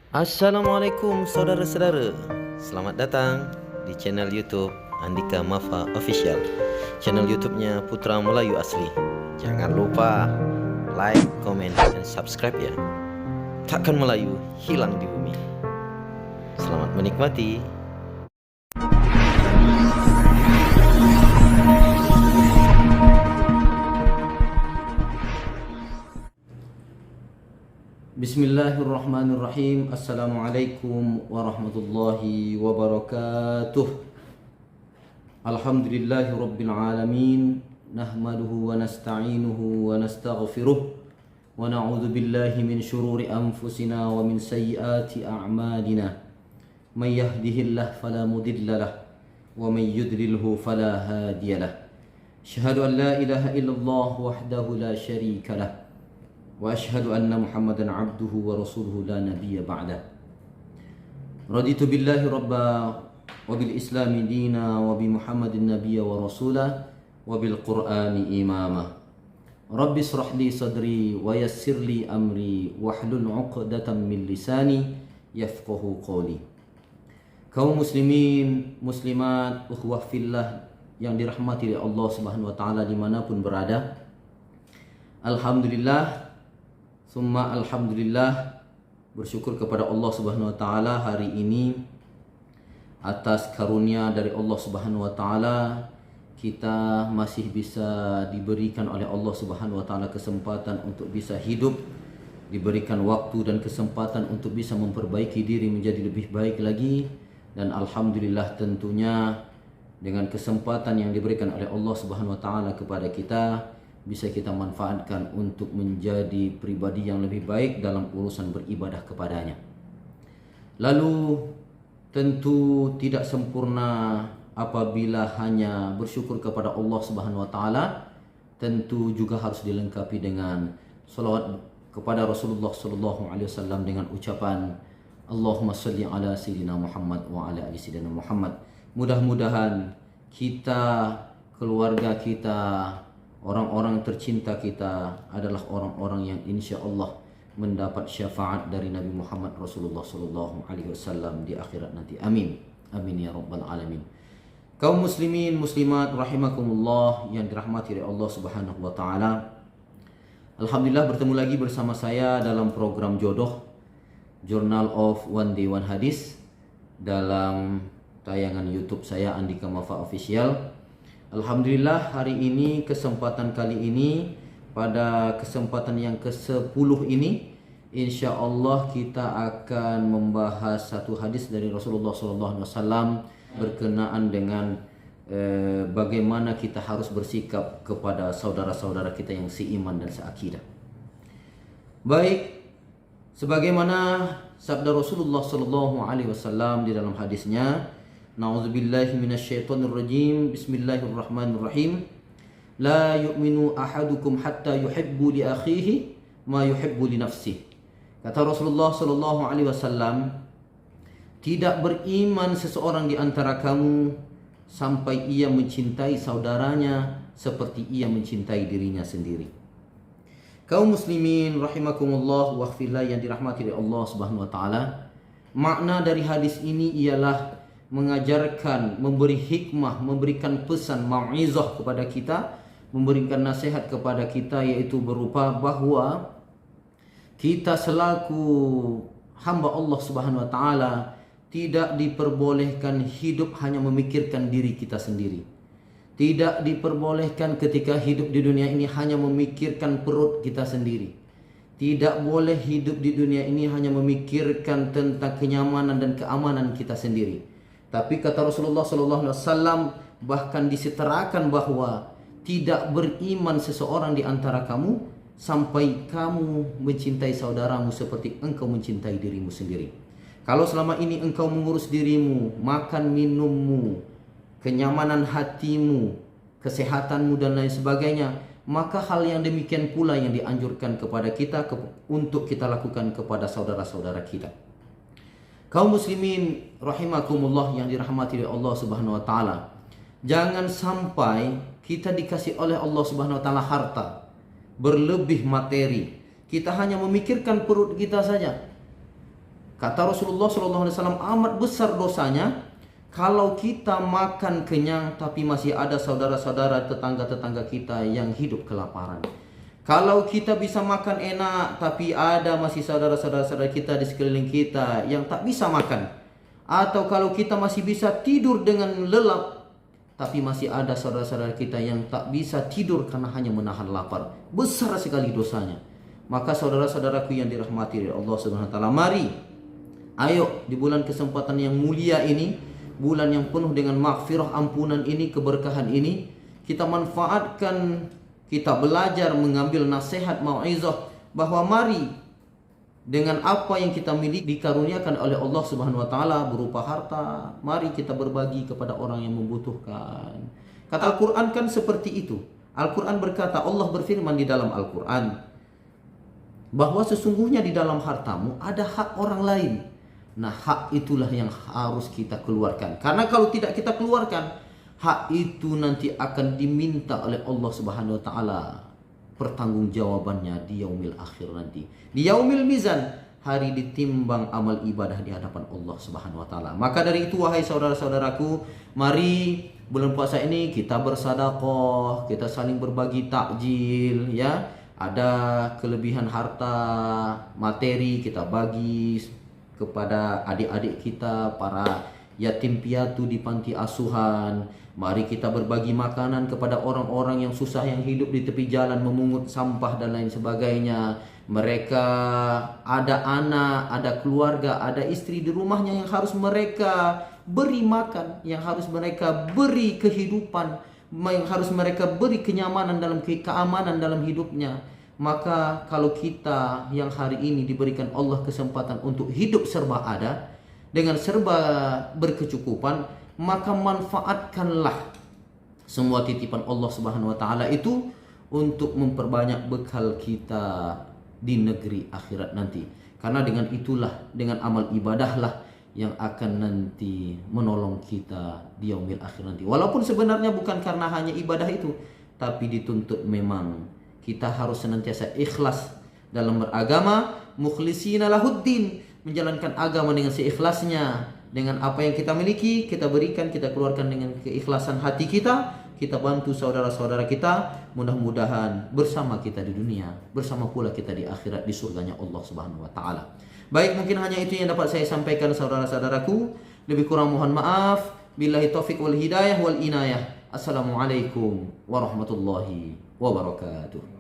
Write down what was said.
Assalamualaikum saudara-saudara. Selamat datang di channel YouTube Andika Mafa Official. Channel YouTube-nya Putra Melayu Asli. Jangan lupa like, komen, dan subscribe ya. Takkan Melayu hilang di bumi. Selamat menikmati. Bismillahirrahmanirrahim. Assalamualaikum warahmatullahi wabarakatuh. Alhamdulillahi rabbil alamin. Nahmaduhu wa nasta'inuhu wa nastaghfiruh. Wa na'udzu billahi min syururi anfusina wa min sayyiati a'malina. May yahdihillahu fala mudilla lahu wa may yudlilhu fala hadiya lahu. Asyhadu an la ilaha illallah wahdahu la syarika lahu. Wa ashhadu anna Muhammadan abduhu wa rasuluhu la nabiyya ba'da. Raditu billahi rabba wa bil islami dina wa bi Muhammadin nabiyya wa rasula wa bil qur'ani imama. Rabbi israh li sadri wa yassir li amri wahlul 'uqdatam min lisani yafqahu qawli. Kaum muslimin, muslimat, ukhwah fillah yang dirahmati oleh Allah Subhanahu wa taala dimanapun berada. Alhamdulillah, summa alhamdulillah, bersyukur kepada Allah Subhanahu wa taala hari ini atas karunia dari Allah Subhanahu wa taala kita masih bisa diberikan oleh Allah Subhanahu wa taala kesempatan untuk bisa hidup, diberikan waktu dan kesempatan untuk bisa memperbaiki diri menjadi lebih baik lagi, dan alhamdulillah tentunya dengan kesempatan yang diberikan oleh Allah Subhanahu wa taala kepada kita bisa kita manfaatkan untuk menjadi pribadi yang lebih baik dalam urusan beribadah kepadanya. Lalu tentu tidak sempurna apabila hanya bersyukur kepada Allah Subhanahu wa taala, tentu juga harus dilengkapi dengan salawat kepada Rasulullah sallallahu alaihi wasallam dengan ucapan Allahumma shalli ala sayyidina Muhammad wa ala ali sayyidina Muhammad. Mudah-mudahan kita, keluarga kita, orang-orang tercinta kita adalah orang-orang yang insya Allah mendapat syafaat dari Nabi Muhammad Rasulullah Sallallahu Alaihi Wasallam di akhirat nanti. Amin, amin ya rabbal alamin. Kaum muslimin, muslimat, rahimakumullah yang dirahmati oleh Allah Subhanahu Wa Taala. Alhamdulillah bertemu lagi bersama saya dalam program Jodoh, Journal of One Day One Hadis, dalam tayangan YouTube saya Andika Mafa Official. Alhamdulillah hari ini, kesempatan kali ini, pada kesempatan yang ke-10 ini, insya Allah kita akan membahas satu hadis dari Rasulullah SAW berkenaan dengan bagaimana kita harus bersikap kepada saudara-saudara kita yang seiman dan seakidah. Baik, sebagaimana sabda Rasulullah SAW di dalam hadisnya, Na'udzubillahi minasyaitonir rajim. Bismillahirrahmanirrahim. La yu'minu ahadukum hatta yuhibbu li akhihi ma yuhibbu li nafsihi. Kata Rasulullah sallallahu alaihi wasallam, tidak beriman seseorang di antara kamu sampai ia mencintai saudaranya seperti ia mencintai dirinya sendiri. Kaum muslimin rahimakumullah wa khfillah yang dirahmati oleh Allah Subhanahu wa taala, makna dari hadis ini ialah mengajarkan, memberi hikmah, memberikan pesan mau'izah kepada kita, memberikan nasihat kepada kita, yaitu berupa bahwa kita selaku hamba Allah Subhanahu wa taala tidak diperbolehkan hidup hanya memikirkan diri kita sendiri. Tidak diperbolehkan ketika hidup di dunia ini hanya memikirkan perut kita sendiri. Tidak boleh hidup di dunia ini hanya memikirkan tentang kenyamanan dan keamanan kita sendiri. Tapi kata Rasulullah SAW, bahkan disetarakan bahwa tidak beriman seseorang di antara kamu sampai kamu mencintai saudaramu seperti engkau mencintai dirimu sendiri. Kalau selama ini engkau mengurus dirimu, makan minummu, kenyamanan hatimu, kesehatanmu dan lain sebagainya, maka hal yang demikian pula yang dianjurkan kepada kita untuk kita lakukan kepada saudara-saudara kita. Kaum muslimin rahimakumullah yang dirahmati oleh Allah Subhanahu wa taala, jangan sampai kita dikasih oleh Allah Subhanahu wa taala harta, berlebih materi, kita hanya memikirkan perut kita saja. Kata Rasulullah SAW, amat besar dosanya kalau kita makan kenyang tapi masih ada saudara-saudara tetangga-tetangga kita yang hidup kelaparan. Kalau kita bisa makan enak tapi ada masih saudara-saudara kita di sekeliling kita yang tak bisa makan. Atau kalau kita masih bisa tidur dengan lelap tapi masih ada saudara-saudara kita yang tak bisa tidur karena hanya menahan lapar. Besar sekali dosanya. Maka saudara-saudaraku yang dirahmati oleh Allah Subhanahu wa taala, mari ayo di bulan kesempatan yang mulia ini, bulan yang penuh dengan maghfirah, ampunan ini, keberkahan ini, kita manfaatkan, kita belajar mengambil nasihat mau'izah bahwa mari dengan apa yang kita miliki dikaruniakan oleh Allah Subhanahu wa taala berupa harta, mari kita berbagi kepada orang yang membutuhkan. Kata Al-Qur'an kan seperti itu. Al-Qur'an berkata, Allah berfirman di dalam Al-Qur'an bahwa sesungguhnya di dalam hartamu ada hak orang lain. Nah, hak itulah yang harus kita keluarkan. Karena kalau tidak kita keluarkan, hak itu nanti akan diminta oleh Allah Subhanahu wa taala pertanggungjawabannya di yaumil akhir nanti. Di yaumil mizan, hari ditimbang amal ibadah di hadapan Allah Subhanahu wa taala. Maka dari itu wahai saudara-saudaraku, mari bulan puasa ini kita bersedekah, kita saling berbagi takjil ya. Ada kelebihan harta, materi kita bagi kepada adik-adik kita, para yatim piatu di panti asuhan. Mari kita berbagi makanan kepada orang-orang yang susah, yang hidup di tepi jalan, memungut sampah dan lain sebagainya. Mereka ada anak, ada keluarga, ada istri di rumahnya yang harus mereka beri makan, yang harus mereka beri kehidupan, yang harus mereka beri kenyamanan dalam keamanan dalam hidupnya. Maka kalau kita yang hari ini diberikan Allah kesempatan untuk hidup serba ada, dengan serba berkecukupan, maka manfaatkanlah semua titipan Allah Subhanahu wa taala itu untuk memperbanyak bekal kita di negeri akhirat nanti. Karena dengan itulah, dengan amal ibadahlah yang akan nanti menolong kita di yaumil akhir nanti. Walaupun sebenarnya bukan karena hanya ibadah itu, tapi dituntut memang kita harus senantiasa ikhlas dalam beragama, mukhlisina lahuddin, menjalankan agama dengan seikhlasnya. Dengan apa yang kita miliki, kita berikan, kita keluarkan dengan keikhlasan hati kita. Kita bantu saudara-saudara kita, mudah-mudahan bersama kita di dunia, bersama pula kita di akhirat di surganya Allah Subhanahu wa taala. Baik, mungkin hanya itu yang dapat saya sampaikan saudara-saudaraku. Lebih kurang mohon maaf. Billahi taufik wal hidayah wal inayah. Assalamualaikum warahmatullahi wabarakatuh.